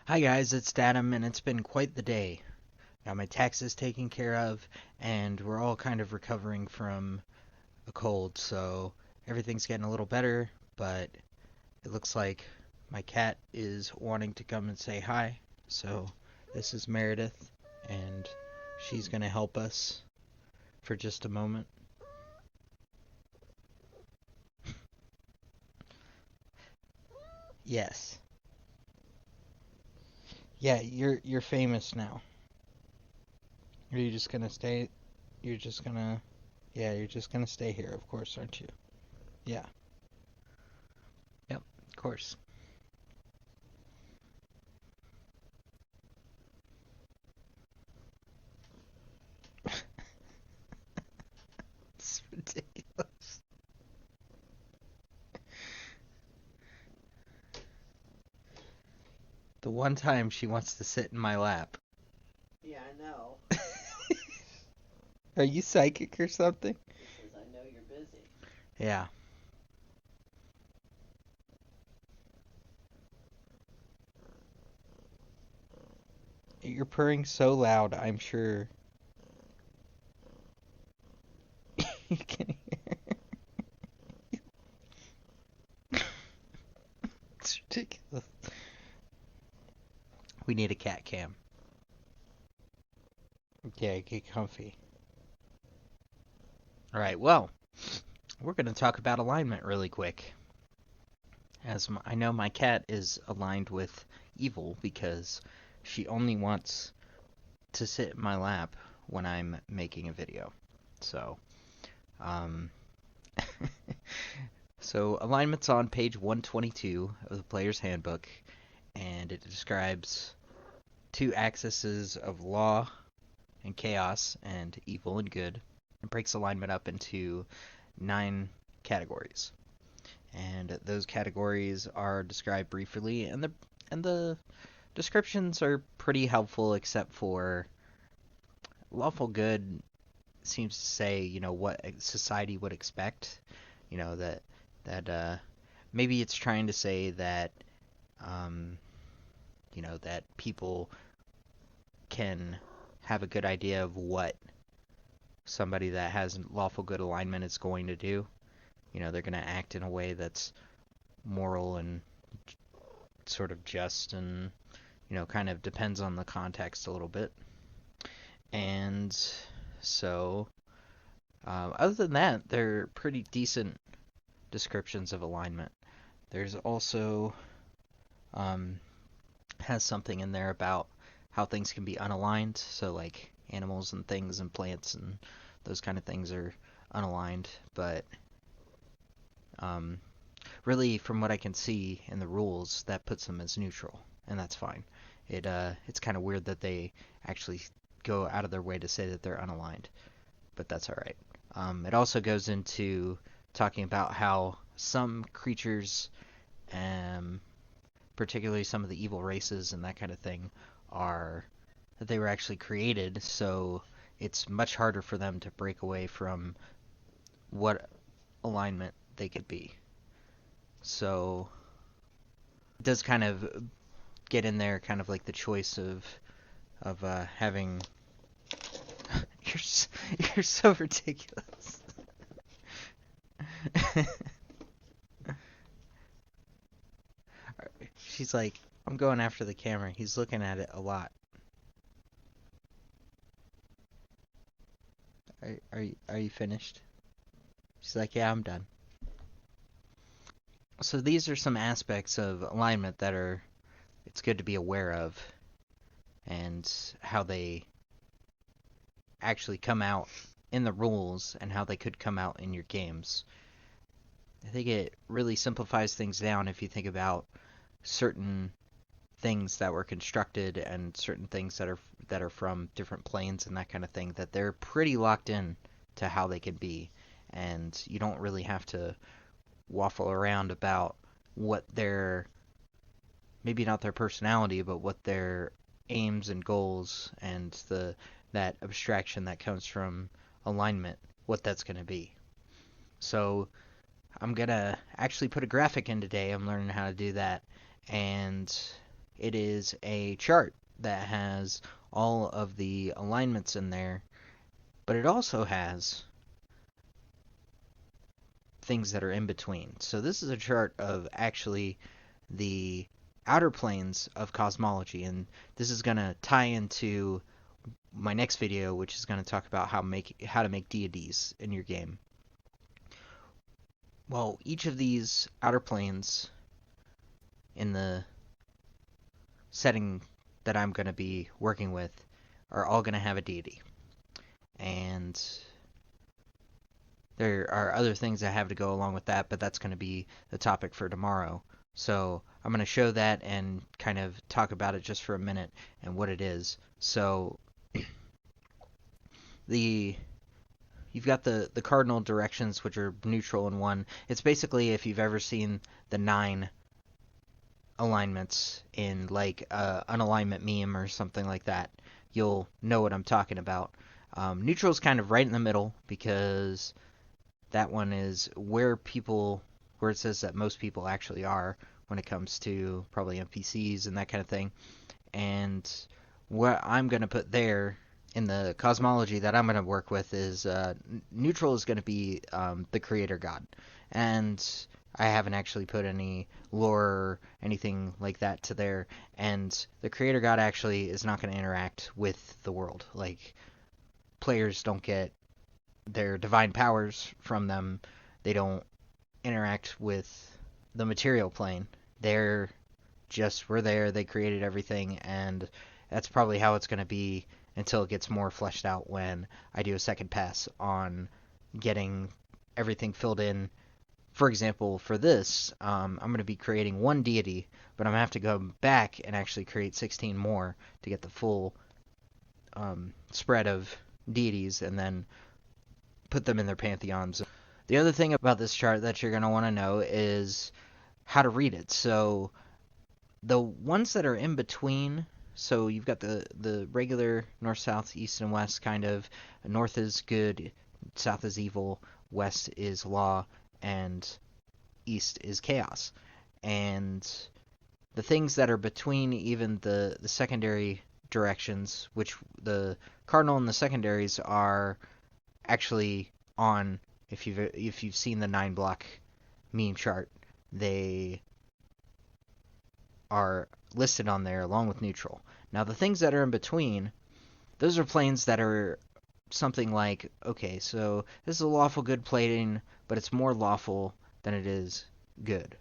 Hi guys, it's Datum, and it's been quite the day. Got my taxes taken care of, and we're all kind of recovering from a cold, so everything's getting a little better, but it looks like my cat is wanting to come and say hi. So this is Meredith, and she's gonna help us for just a moment. Yes. Yeah, you're famous now. Are you just gonna stay? You're just gonna Yeah, you're just gonna stay here, of course, aren't you? Yeah. Yep, of course. It's ridiculous. The one time she wants to sit in my lap. Yeah, I know. Are you psychic or something? Because I know you're busy. Yeah. You're purring so loud, I'm sure you can hear. It's ridiculous. We need a cat cam. Yeah, get comfy. Alright, well, we're going to talk about alignment really quick. I know my cat is aligned with evil because she only wants to sit in my lap when I'm making a video. So, um, so alignment's on page 122 of the player's handbook, and it describes two axes of law and chaos and evil and good. It breaks alignment up into 9 categories, and those categories are described briefly, and the descriptions are pretty helpful, except for lawful good seems to say, what society would expect. That maybe it's trying to say that, um, that people can have a good idea of what somebody that has lawful good alignment is going to do. They're going to act in a way that's moral and sort of just, and kind of depends on the context a little bit. And so, other than that, they're pretty decent descriptions of alignment. There's also um, has something in there about how things can be unaligned. So like animals and things and plants and those kind of things are unaligned. But um, really, from what I can see in the rules, that puts them as neutral, and that's fine. It's kind of weird that they actually go out of their way to say that they're unaligned, but that's all right. It also goes into talking about how some creatures, um, particularly some of the evil races and that kind of thing, are that they were actually created, so it's much harder for them to break away from what alignment they could be. So it does kind of get in there, kind of like the choice of having. You're so ridiculous. She's like, I'm going after the camera. He's looking at it a lot. Are you finished? She's like, yeah, I'm done. So these are some aspects of alignment that are it's good to be aware of, and how they actually come out in the rules and how they could come out in your games. I think it really simplifies things down if you think about certain things that were constructed and certain things that are from different planes and that kind of thing, that they're pretty locked in to how they can be, and you don't really have to waffle around about what their, maybe not their personality, but what their aims and goals and the that abstraction that comes from alignment, what that's going to be. So I'm gonna actually put a graphic in today. I'm learning how to do that, and It is a chart that has all of the alignments in there, but it also has things that are in between. So this is a chart of actually the outer planes of cosmology, and this is going to tie into my next video, which is going to talk about how to make deities in your game. Well, each of these outer planes in the setting that I'm going to be working with are all going to have a deity. And there are other things that have to go along with that, but that's going to be the topic for tomorrow. So I'm going to show that and kind of talk about it just for a minute and what it is. So you've got the cardinal directions, which are neutral and 1. It's basically, if you've ever seen the 9 alignments in like an alignment meme or something like that, you'll know what I'm talking about. Neutral is kind of right in the middle, because that one is where it says that most people actually are when it comes to probably NPCs and that kind of thing. And what I'm going to put there in the cosmology that I'm going to work with is neutral is going to be the creator god. And I haven't actually put any lore or anything like that to there. And the creator god actually is not going to interact with the world. Like, players don't get their divine powers from them. They don't interact with the material plane. They're just were there, they created everything, and that's probably how it's going to be until it gets more fleshed out when I do a second pass on getting everything filled in. For example, for this, I'm going to be creating 1 deity, but I'm going to have to go back and actually create 16 more to get the full spread of deities, and then put them in their pantheons. The other thing about this chart that you're going to want to know is how to read it. So the ones that are in between, so you've got the regular north, south, east, and west kind of. North is good, south is evil, west is law, and east is chaos. And the things that are between even the secondary directions, which the cardinal and the secondaries are actually on, if you've seen the 9-block meme chart, they are listed on there along with neutral. Now the things that are in between, those are planes that are something like, okay, so this is a lawful good plane, but it's more lawful than it is good.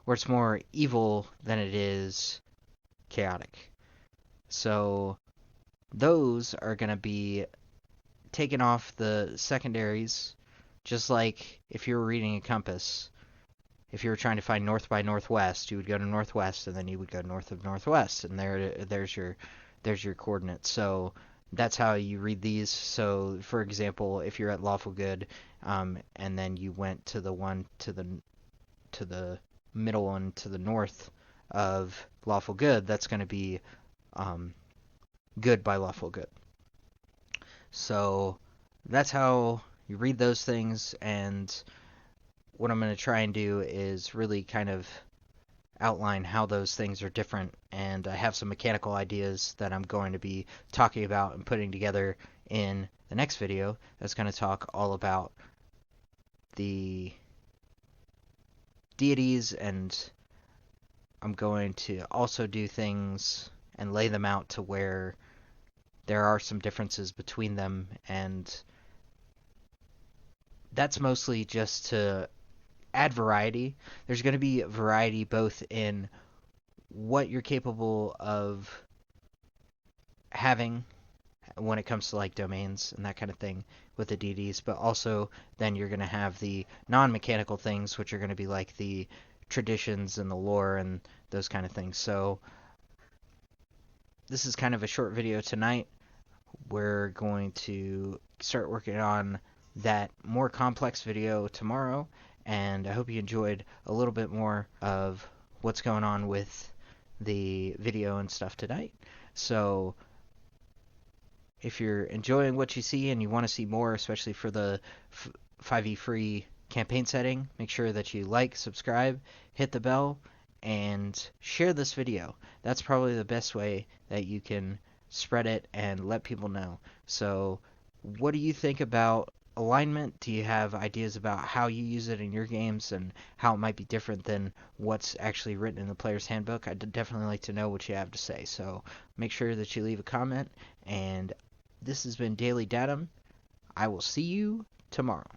Or it's more evil than it is chaotic. So those are going to be taken off the secondaries, just like if you were reading a compass. If you were trying to find north by northwest, you would go to northwest, and then you would go north of northwest, and there's your coordinates. So that's how you read these. So, for example, if you're at lawful good, and then you went to the one to the middle one to the north of lawful good, that's going to be good by lawful good. So that's how you read those things, and what I'm going to try and do is really kind of outline how those things are different, and I have some mechanical ideas that I'm going to be talking about and putting together in the next video that's going to talk all about the deities, and I'm going to also do things and lay them out to where there are some differences between them, and that's mostly just to add variety. There's going to be variety both in what you're capable of having when it comes to like domains and that kind of thing with the deities, but also then you're going to have the non-mechanical things, which are going to be like the traditions and the lore and those kind of things. So this is kind of a short video tonight. We're going to start working on that more complex video tomorrow, and I hope you enjoyed a little bit more of what's going on with the video and stuff tonight. So if you're enjoying what you see and you want to see more, especially for the 5EFree campaign setting, make sure that you like, subscribe, hit the bell, and share this video. That's probably the best way that you can spread it and let people know. So, what do you think about alignment? Do you have ideas about how you use it in your games and how it might be different than what's actually written in the player's handbook? I'd definitely like to know what you have to say. So, make sure that you leave a comment. And this has been Daily Datum. I will see you tomorrow.